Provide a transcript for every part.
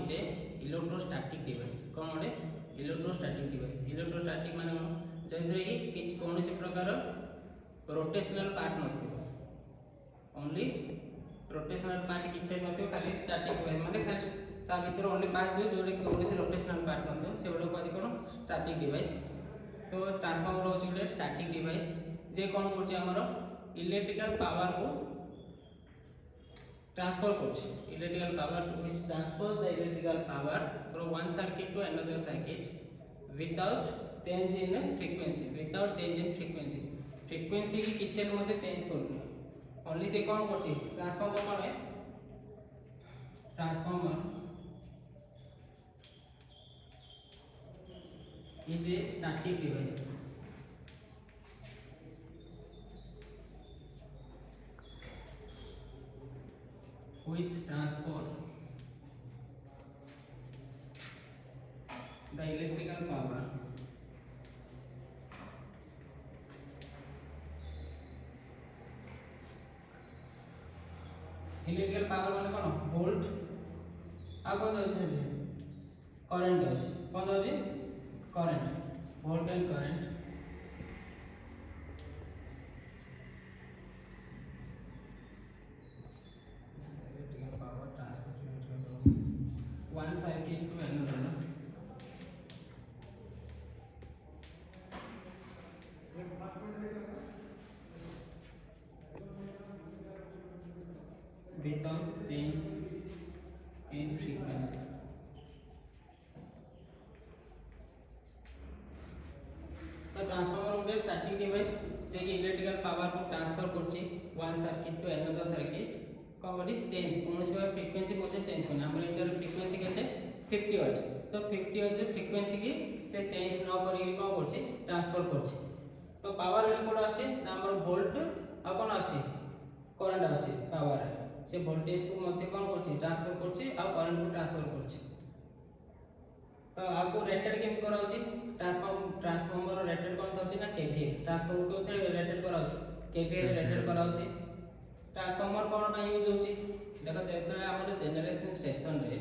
is a electrostatic device कौन गोटे electrostatic device electrostatic माने जो कि कौन से प्रकार रोटेशनल पार्ट नथिबो ओनली रोटेशनल पार्ट किछे नथिबो खाली स्टैटिक डिवाइस माने खाली ता भीतर ओनली पार्ट जो जोडे कौन से रोटेशनल पार्ट नथिबो से गोटे कहि कोन स्टैटिक डिवाइस तो ट्रांसफार्मर होची गोटे स्टैटिक डिवाइस जे कोन करछि हमर इलेक्ट्रिकल पावर को ट्रांसफर करछि electrical power to is transfer the electrical power from one circuit to another circuit without change in frequency frequency की किछे मध्ये चेंज करनु ओनली से कोन करछि ट्रांसफार्मर कोन है transformer is a static device which transfer the electrical power electrical power माने कोन volt आ कोन अछि current अछि कोन अछि current volt and current electrical power transfer one circuit to another without change in frequency तो transformer गोटे static device जे कि electrical power को ट्रांसफर करछि one circuit to another circuit कोन चेंज कोन से फ्रीक्वेंसी मध्ये चेंज करना हमर इंटर फ्रीक्वेंसी केते 50 अछि तो 50 अछि फ्रीक्वेंसी की से चेंज न करी कोन करछि ट्रांसफर करछि तो पावर कोड अछि हमर वोल्ट आ कोन अछि करंट अछि पावर से वोल्टेज को मध्ये कोन करछि ट्रांसफर करछि आ करंट को ट्रांसफर करछि तो आपको रेटेड केम करा होछि ट्रांसफार्मर रेटेड कोन होछि ना केवीए ट्रांसफार्मर को थे रेटेड करा होछि केवीए रेटेड करा होछि ट्रांसफार्मर कोन में यूज होछि देखो जेतले हमर जनरेशन स्टेशन रे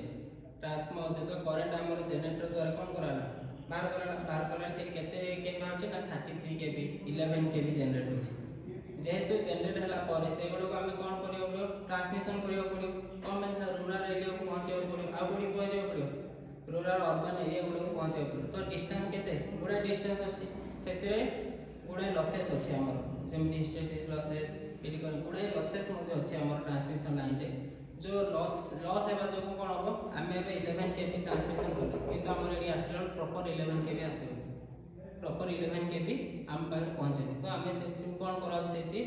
ट्रांसफार्मर जतो करंट हमर जनरेटर द्वारा कोन कराला बाहर करला से केते केवी होछि ना 33 केवी 11 केवी जनरेट होछि जेहेतु जनरेट हला पर से गुडो को हमें कोन करियो पड़ो ट्रांसमिशन करियो पड़ो कोन में रूरल एरिया को पहुंचायो पड़ो आ गुडी पहुंचायो पड़ो रूरल अर्बन एरिया गुडो को पहुंचायो पड़ो तो डिस्टेंस केते गुडा डिस्टेंस अछि सेतिरे गुडा लॉसेस अछि हमर जेमति हिस्टेरिस लॉसेस पेरिकल गुडा लॉसेस मध्ये अछि हमर ट्रांसमिशन लाइन रे जो लॉस हेबा जो कोन हो हमें अब 11 केवी ट्रांसमिशन करले किंतु हमर एडी आसलो प्रॉपर 11 केवी आसे प्रॉपर 11 केवी हम पार पहुंचे तो हमें से कोन करा सेति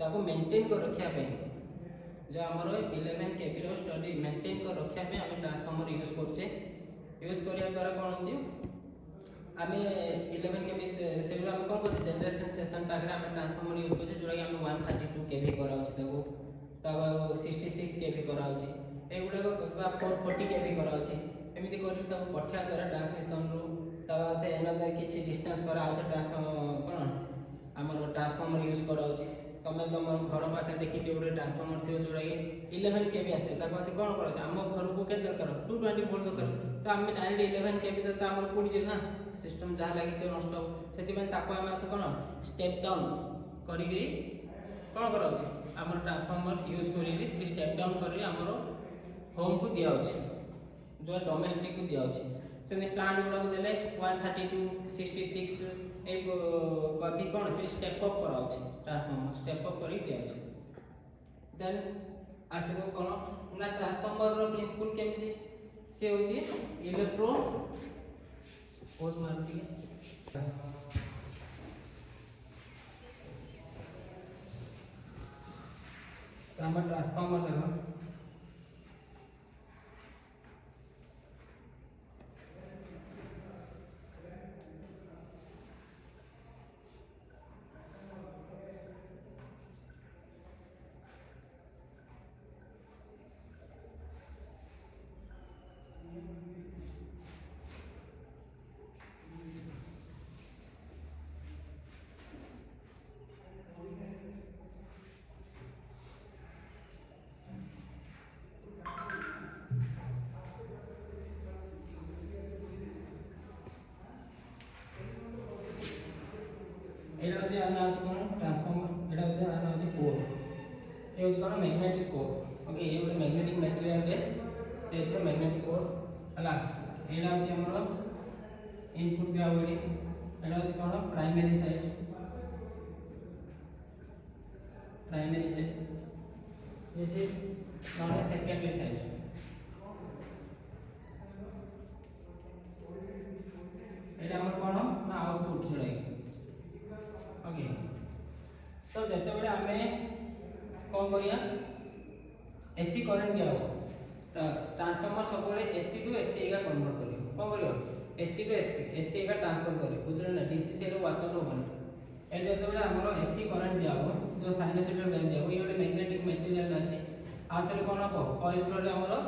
ताको मेंटेन कर रखिया पे जो हमर 11 केवी रो स्टडी मेंटेन कर रखिया पे हम ट्रांसफार्मर यूज करछे यूज करिया द्वारा कोन होची हमें 11 केवी से हम कोन करछे जनरेशन स्टेशन पाखरे हम ट्रांसफार्मर यूज करछे जोडा कि हम 132 केवी करा होची ताको 66 केवी करा होची एगुडा को 440 केवी करा होची एमिति करि ताको पठिया द्वारा ट्रांसमिशन रो ताबाते एनदर किछि डिस्टेंस पर आउथे ट्रांसफार्मर कोन हमर ट्रांसफार्मर यूज करा होची तमे तमर घर पाखे देखि के ओरे ट्रांसफार्मर थियो जोडा कि 11 केवी आसे ताको अति कोन करा हम घर को के दरकार 220 वोल्ट दरकार तो हम डायरेक्ट 11 केवी तो हमर पुडी जे ना सिस्टम जहा लागि तो नष्ट हो सेति में ताको हम अति कोन स्टेप डाउन करि गिरी कोन करा होची हमर ट्रांसफार्मर यूज करी स्टेप डाउन करी हमर होम को दिया होची जो डोमेस्टिक को दिया होची से प्लांट गुडा को देले 132 66 ए कभी कोन से स्टेप अप करा होची ट्रांसफार्मर स्टेप अप करी दिया होची देन आसीबो कोन ना ट्रांसफार्मर रो प्रिंसिपल केमिति से होची इलेक्ट्रो पोज मारती है हमर ट्रांसफार्मर लगा एटा होचे आना होचे कोन ट्रांसफार्मर एटा होचे आना होचे कोर ए होचे कोन मैग्नेटिक कोर ओके ये गोटे मैग्नेटिक मटेरियल रे एथरो मैग्नेटिक कोर हला एटा होचे हमरो इनपुट ग्राउंड एटा होचे कोन primary side this is non a secondary side एटा हमर कोन ना आउटपुट जोड़े ओके तो जते बेले हमें कोन करिया एसी करंट दिया हो ट्रांसफार्मर सब बेले एसी टू एसी का कन्वर्ट करियो कोन करियो एसी टू एसी का ट्रांसफर करियो बुझले ना डीसी से वर्क आउट होबन ए जते बेले हमरो एसी करंट दिया हो जो साइनसॉइडल लाइन दिया हो ये गोटे मैग्नेटिक मटेरियल अछि आ थरे कोन हो कॉइल थ्रू रे हमरो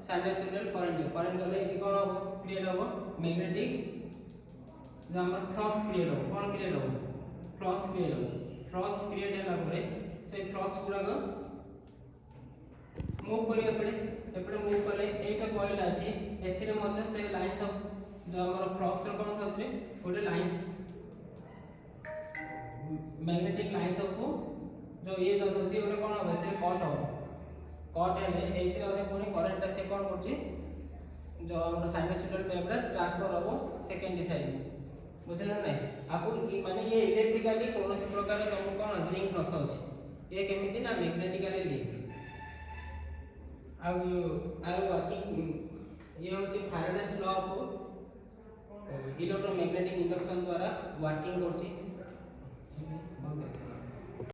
साइनसॉइडल करंट गले ये कोन हो क्रिएट हो मैग्नेटिक जो हमर फ्लक्स क्रिएट हो कोन क्रिएट हो फ्लक्स क्रिएट होला परे से फ्लक्स गुडा को मूव करिया पड़े एपड़े मूव करले ए जो कॉइल अछि एथिरे मध्ये से लाइंस ऑफ जो हमर फ्लक्स रो कोन थाउचे गोटे लाइंस मैग्नेटिक लाइंस ऑफ को जो ये दो थाउचे गोटे कोन हो एथिरे कट हेले एथिरे ओथे पुनी करंट से कोन करछि जो हमर साइनसॉइडल वेव रे ट्रांसफर हो सेकेंडरी साइड बुझले नहीं आपको माने ये इलेक्ट्रिकली कौन से प्रकार तुम कोन लिंक न थाउछि ये केमिति ना मैग्नेटिकली लिंक अब वर्किंग ये होची Faraday's law of electromagnetic induction द्वारा वर्किंग करछि